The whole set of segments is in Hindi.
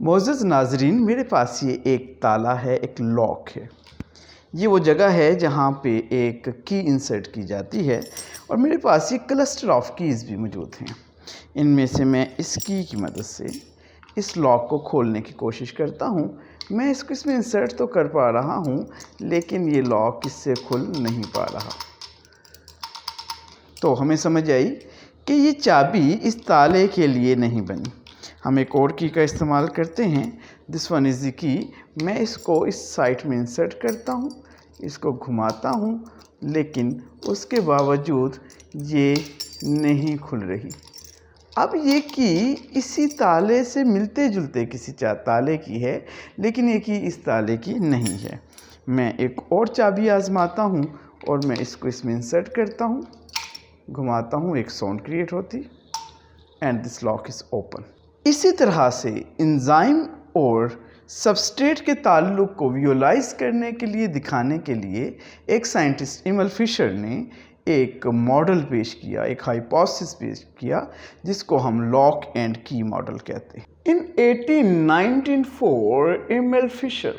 मोअज़्ज़ज़ नाज़रीन, मेरे पास ये एक ताला है, एक लॉक है। ये वो जगह है जहाँ पे एक की इंसर्ट की जाती है और मेरे पास ये क्लस्टर ऑफ कीज़ भी मौजूद हैं। इनमें से मैं इस की मदद से इस लॉक को खोलने की कोशिश करता हूँ। मैं इसको इसमें इंसर्ट तो कर पा रहा हूँ, लेकिन ये लॉक इससे खुल नहीं पा रहा। तो हमें समझ आई कि ये चाबी इस ताले के लिए नहीं बनी। हम एक और की का इस्तेमाल करते हैं। This one is the key. मैं इसको इस साइड में इंसर्ट करता हूँ, इसको घुमाता हूँ, लेकिन उसके बावजूद ये नहीं खुल रही। अब ये की इसी ताले से मिलते जुलते किसी ताले की है, लेकिन ये की इस ताले की नहीं है। मैं एक और चाबी आजमाता हूँ और मैं इसको इसमें इंसर्ट करता हूँ, घुमाता हूँ, एक साउंड क्रिएट होती and this Lok is open. इसी तरह से एंजाइम और सबस्ट्रेट के ताल्लुक़ को विजुअलाइज करने के लिए, दिखाने के लिए एक साइंटिस्ट एमल फिशर ने एक मॉडल पेश किया, एक हाइपोथेसिस पेश किया, जिसको हम लॉक एंड की मॉडल कहते हैं। In 1894 Emil Fischer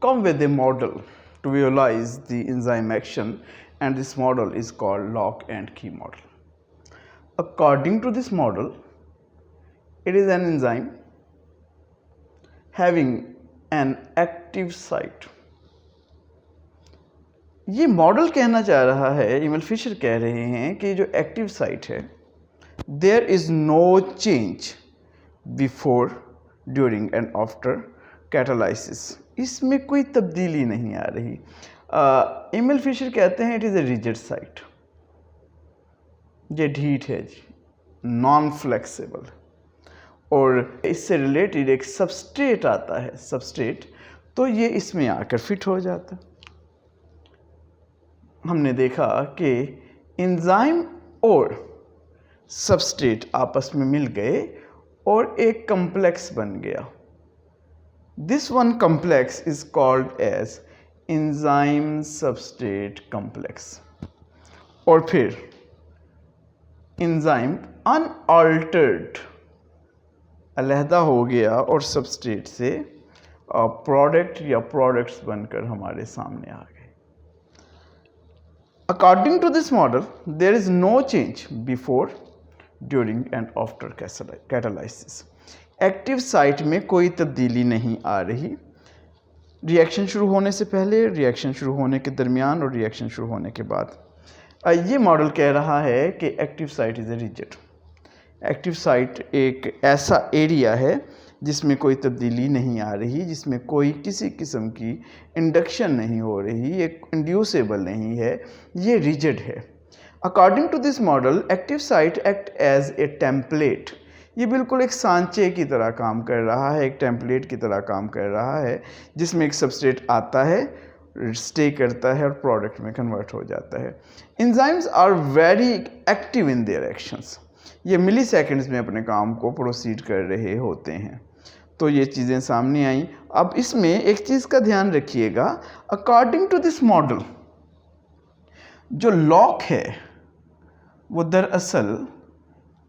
come with a model to visualize the enzyme action, and this model is called lock and key model. According to this model, it is an enzyme having an active site. ये मॉडल कहना चाह रहा है, एमल फिशर कह रहे हैं कि जो एक्टिव साइट है, there is no change before, during and after catalysis. इसमें कोई तब्दीली नहीं आ रही। एमल फिशर कहते हैं it is a rigid site. ये ढीठ है जी, नॉन फ्लेक्सिबल। और इससे रिलेटेड एक सबस्ट्रेट आता है, सबस्ट्रेट, तो ये इसमें आकर फिट हो जाता है। हमने देखा कि एंजाइम और सबस्ट्रेट आपस में मिल गए और एक कम्प्लेक्स बन गया। This one complex is called as enzyme substrate complex. और फिर एंजाइम अनअल्टर्ड अलहदा हो गया और सबस्ट्रेट से प्रोडक्ट या प्रोडक्ट्स बनकर हमारे सामने आ गए। According to this model, there is no change before, during and after catalysis. Active site में कोई तब्दीली नहीं आ रही। रिएक्शन शुरू होने से पहले, रिएक्शन शुरू होने के दरमियान और रिएक्शन शुरू होने के बाद। ये मॉडल कह रहा है कि active site is a rigid. Active site एक ऐसा एरिया है जिसमें कोई तब्दीली नहीं आ रही, जिसमें कोई किसी किस्म की इंडक्शन नहीं हो रही, एक इंड्यूसेबल नहीं है, ये रिजिड है। According to this model, active site act as a template. ये बिल्कुल एक सांचे की तरह काम कर रहा है, एक टेम्पलेट की तरह काम कर रहा है, जिसमें एक सबस्ट्रेट आता है, स्टे करता है और प्रोडक्ट में कन्वर्ट हो जाता है। Enzymes are very active in their actions. ये मिली सेकेंड्स में अपने काम को प्रोसीड कर रहे होते हैं। तो ये चीज़ें सामने आई। अब इसमें एक चीज़ का ध्यान रखिएगा, अकॉर्डिंग टू दिस मॉडल जो लॉक है वो दरअसल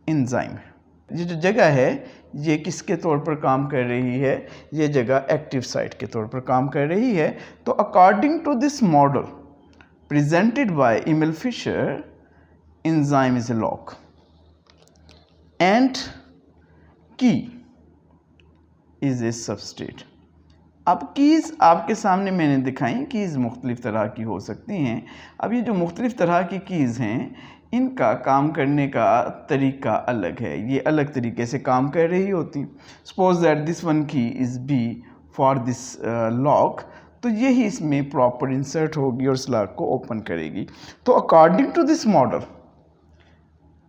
एंजाइम है। ये जो जगह है ये किसके तौर पर काम कर रही है? ये जगह एक्टिव साइट के तौर पर काम कर रही है। तो according to this model presented by Emil Fischer, enzyme is a lock and key is a substrate. अब कीज़ आपके सामने मैंने दिखाई। कीज़ मुख्तलिफ़ तरह की हो सकती हैं। अब ये जो मुख्तलिफ़ तरह की कीज़ हैं, इनका काम करने का तरीका अलग है, ये अलग तरीके से काम कर रही होती। Suppose that this one key is be for this lock, तो यही इसमें प्रॉपर इंसर्ट होगी और इस लॉक को ओपन करेगी। तो अकॉर्डिंग टू दिस मॉडल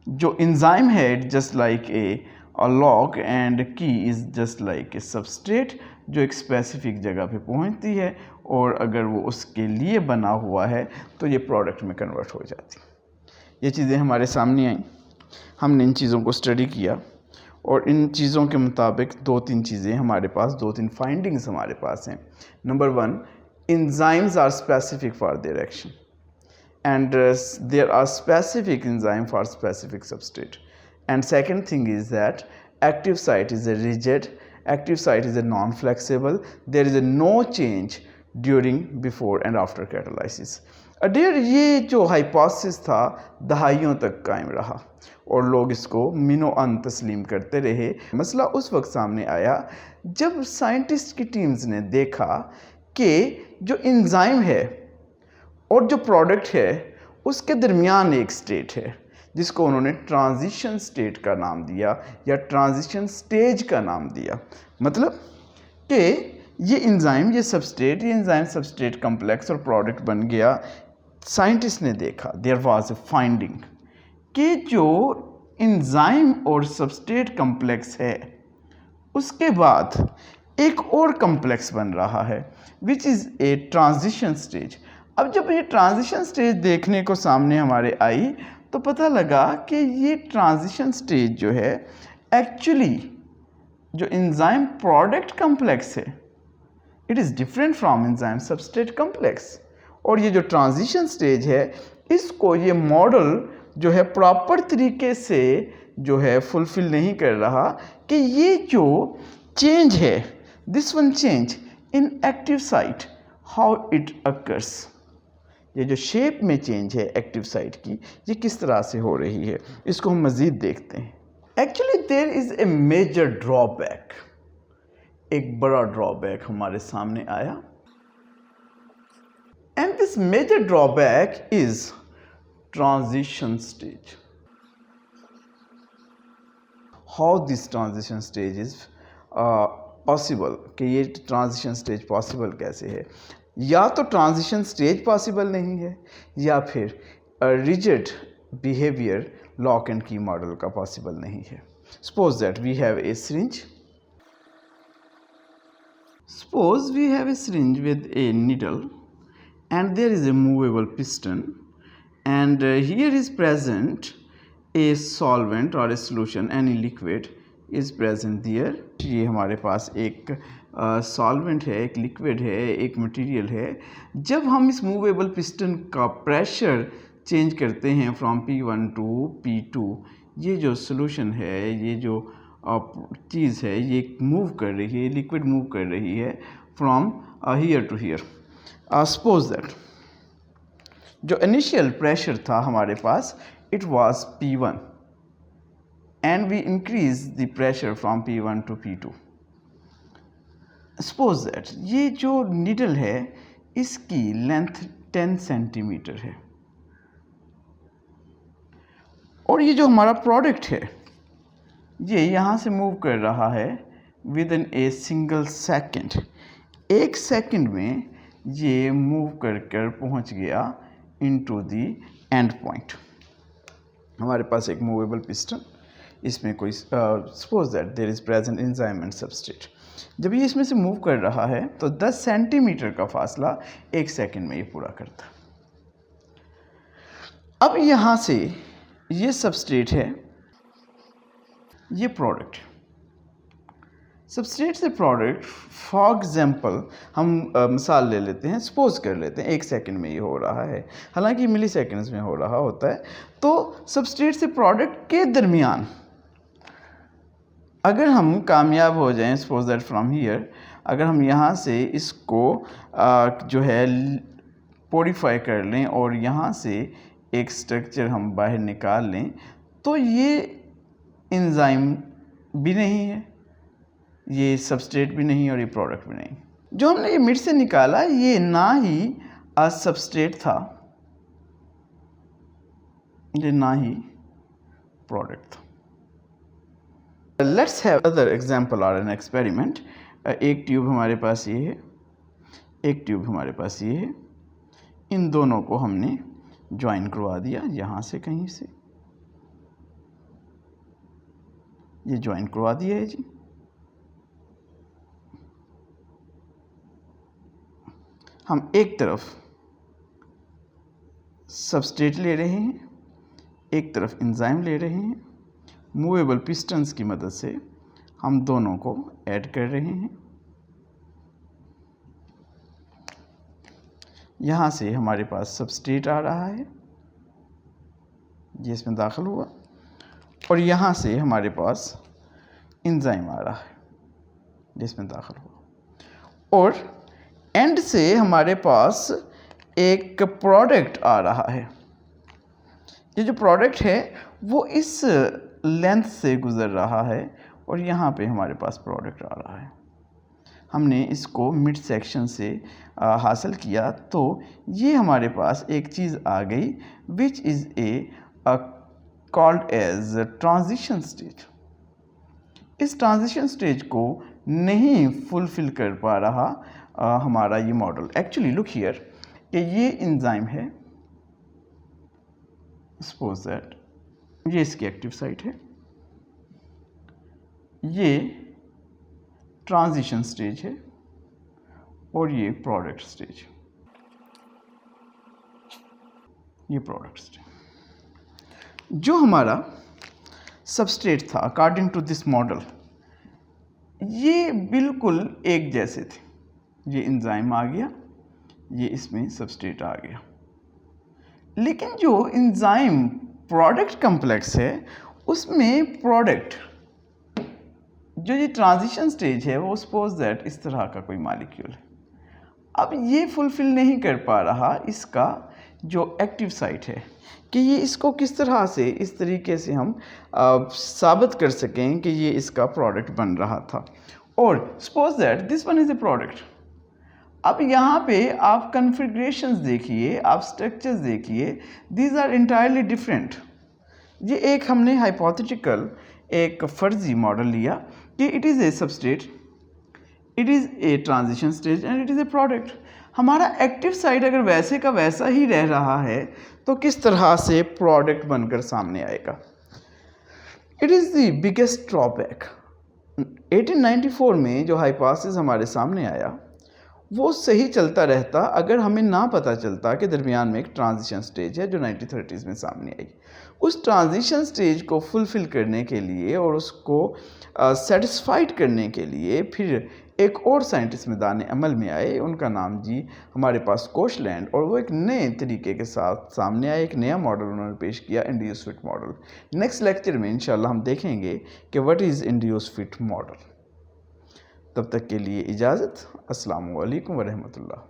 जो एंजाइम है, it just like a lock and key is just like a substrate, जो एक स्पेसिफिक जगह पे पहुंचती है और अगर वो उसके लिए बना हुआ है तो ये प्रोडक्ट में कन्वर्ट हो जाती है। ये चीज़ें हमारे सामने आई, हमने इन चीज़ों को स्टडी किया और इन चीज़ों के मुताबिक दो तीन चीज़ें हमारे पास, दो तीन फाइंडिंग्स हमारे पास हैं। Number one, enzymes are specific for their action and there are specific enzyme for specific substrate. And second thing is that active site is a rigid, active site is a non-flexible, there is a no change during, before and after catalysis. Adhere ये जो हाइपोथेसिस था दहाइयों तक कायम रहा और लोग इसको मिनो अन तस्लीम करते रहे। मसला उस वक्त सामने आया जब साइंटिस्ट की टीम्स ने देखा कि जो एंजाइम है और जो प्रोडक्ट है उसके दरमियान एक स्टेट है जिसको उन्होंने ट्रांजिशन स्टेट का नाम दिया या ट्रांजिशन स्टेज का नाम दिया। मतलब कि ये एंजाइम, ये सबस्ट्रेट, ये एंजाइम सबस्ट्रेट कम्प्लेक्स और प्रोडक्ट बन गया। साइंटिस्ट ने देखा, देयर वाज ए फाइंडिंग कि जो एंजाइम और सबस्ट्रेट कम्प्लेक्स है उसके बाद एक और कम्प्लेक्स बन रहा है which is a transition stage. अब जब ये ट्रांजिशन स्टेज देखने को सामने हमारे आई तो पता लगा कि ये ट्रांजिशन स्टेज जो है एक्चुअली जो एंजाइम प्रोडक्ट कम्प्लेक्स है it is different from enzyme substrate complex. और ये जो ट्रांजिशन स्टेज है इसको ये मॉडल जो है प्रॉपर तरीके से जो है फुलफिल नहीं कर रहा कि ये जो चेंज है this one change in active site how it occurs, ये जो शेप में चेंज है एक्टिव साइट की ये किस तरह से हो रही है इसको हम मज़ीद देखते हैं। Actually there is a major drawback, एक बड़ा ड्रॉबैक हमारे सामने आया and this major drawback is transition stage. How this transition stage is possible, कि ये ट्रांजिशन स्टेज पॉसिबल कैसे है? या तो ट्रांजिशन स्टेज पॉसिबल नहीं है या फिर rigid behaviour lock and key model का पॉसिबल नहीं है। Suppose that we have a syringe. Suppose we have a syringe with a needle and there is a movable piston and here is present a solvent or a solution, any liquid is present there. ये हमारे पास एक सॉल्वेंट है, एक लिक्विड है, एक मटेरियल है। जब हम इस मूवेबल पिस्टन का प्रेशर चेंज करते हैं फ्रॉम P1 टू P2, ये जो सोल्यूशन है, ये जो चीज़ है ये मूव कर रही है, लिक्विड मूव कर रही है from here to here. Suppose that जो इनिशियल प्रेशर था हमारे पास it was P1 and we increase the pressure from P1 to P2. Suppose that ये जो नीडल है इसकी लेंथ 10 सेंटीमीटर है और ये जो हमारा प्रोडक्ट है ये यहाँ से मूव कर रहा है with in a single second. एक सेकेंड में ये मूव कर कर पहुँच गया इनटू द एंड पॉइंट। हमारे पास एक मूवेबल पिस्टन, इसमें कोई suppose that there is present enzyme and substrate. जब ये इसमें से मूव कर रहा है तो 10 सेंटीमीटर का फासला एक सेकंड में ये पूरा करता। अब यहाँ से ये सबस्ट्रेट है, ये प्रोडक्ट, सबस्ट्रेट से प्रोडक्ट। फॉर एग्जाम्पल हम मिसाल ले लेते हैं, सपोज कर लेते हैं एक सेकंड में ये हो रहा है, हालांकि मिली सेकेंड्स में हो रहा होता है। तो सबस्ट्रेट से प्रोडक्ट के दरमियान अगर हम कामयाब हो जाएं, सपोज दैट फ्रॉम हियर, अगर हम यहाँ से इसको जो है पोडिफाई कर लें और यहाँ से एक स्ट्रक्चर हम बाहर निकाल लें तो ये एंजाइम भी नहीं है, ये सबस्ट्रेट भी नहीं और ये प्रोडक्ट भी नहीं। जो हमने ये मिड से निकाला ये ना ही सबस्ट्रेट था, ये ना ही प्रोडक्ट था। लेट्स हैव अदर एग्जाम्पल और एन एक्सपेरिमेंट। एक ट्यूब हमारे पास ये है, एक ट्यूब हमारे पास ये है, इन दोनों को हमने ज्वाइन करवा दिया यहाँ से कहीं से, ये ज्वाइन करवा दिया है जी। हम एक तरफ सबस्ट्रेट ले रहे हैं, एक तरफ एंजाइम ले रहे हैं, मूवेबल पिस्टन्स की मदद से हम दोनों को ऐड कर रहे हैं। यहाँ से हमारे पास सबस्ट्रेट आ रहा है, ये इसमें दाखिल हुआ, और यहाँ से हमारे पास इंजाइम आ रहा है जिसमें दाखिल हुआ, और एंड से हमारे पास एक प्रोडक्ट आ रहा है। ये जो प्रोडक्ट है वो इस लेंथ से गुज़र रहा है और यहाँ पे हमारे पास प्रोडक्ट आ रहा है। हमने इसको मिड सेक्शन से हासिल किया, तो ये हमारे पास एक चीज़ आ गई which is called as transition stage. इस ट्रांजिशन स्टेज को नहीं फुलफिल कर पा रहा हमारा ये मॉडल। एक्चुअली लुक हियर कि ये एंजाइम है, सपोज दैट ये इसकी एक्टिव साइट है, ये ट्रांजिशन स्टेज है और ये प्रोडक्ट स्टेज, ये प्रोडक्ट स्टेज। जो हमारा सबस्ट्रेट था अकॉर्डिंग टू दिस मॉडल, ये बिल्कुल एक जैसे थे। ये एंजाइम आ गया, ये इसमें सबस्ट्रेट आ गया, लेकिन जो एंजाइम प्रोडक्ट कम्प्लेक्स है उसमें प्रोडक्ट जो ये ट्रांजिशन स्टेज है वो सपोज दैट इस तरह का कोई मॉलिक्यूल है। अब ये फुलफिल नहीं कर पा रहा इसका जो एक्टिव साइट है कि ये इसको किस तरह से इस तरीके से हम साबित कर सकें कि ये इसका प्रोडक्ट बन रहा था। और suppose that this one is a product. अब यहाँ पे आप कन्फिग्रेशंस देखिए, आप स्ट्रक्चर्स देखिए, दीज आर इंटायरली डिफरेंट। ये एक हमने हाइपोथेटिकल एक फर्जी मॉडल लिया कि it is a substrate, it is a transition stage and it is a product. हमारा एक्टिव साइट अगर वैसे का वैसा ही रह रहा है तो किस तरह से प्रोडक्ट बनकर सामने आएगा। It is the biggest drawback. 1894 में जो हाइपोथेसिस हमारे सामने आया वो सही चलता रहता अगर हमें ना पता चलता कि दरमियान में एक ट्रांजिशन स्टेज है जो 1930s में सामने आई। उस ट्रांजिशन स्टेज को फुलफ़िल करने के लिए और उसको सेटिस्फाइड करने के लिए फिर एक और साइंटिस्ट मैदान अमल में आए, उनका नाम जी हमारे पास कोशलैंड, और वो एक नए तरीके के साथ सामने आए, एक नया मॉडल उन्होंने पेश किया, induce fit model. Next lecture में इंशाल्लाह हम देखेंगे कि what is induce fit model. तब तक के लिए इजाज़त। अस्सलामु अलैकुम व रहमतुल्लाह।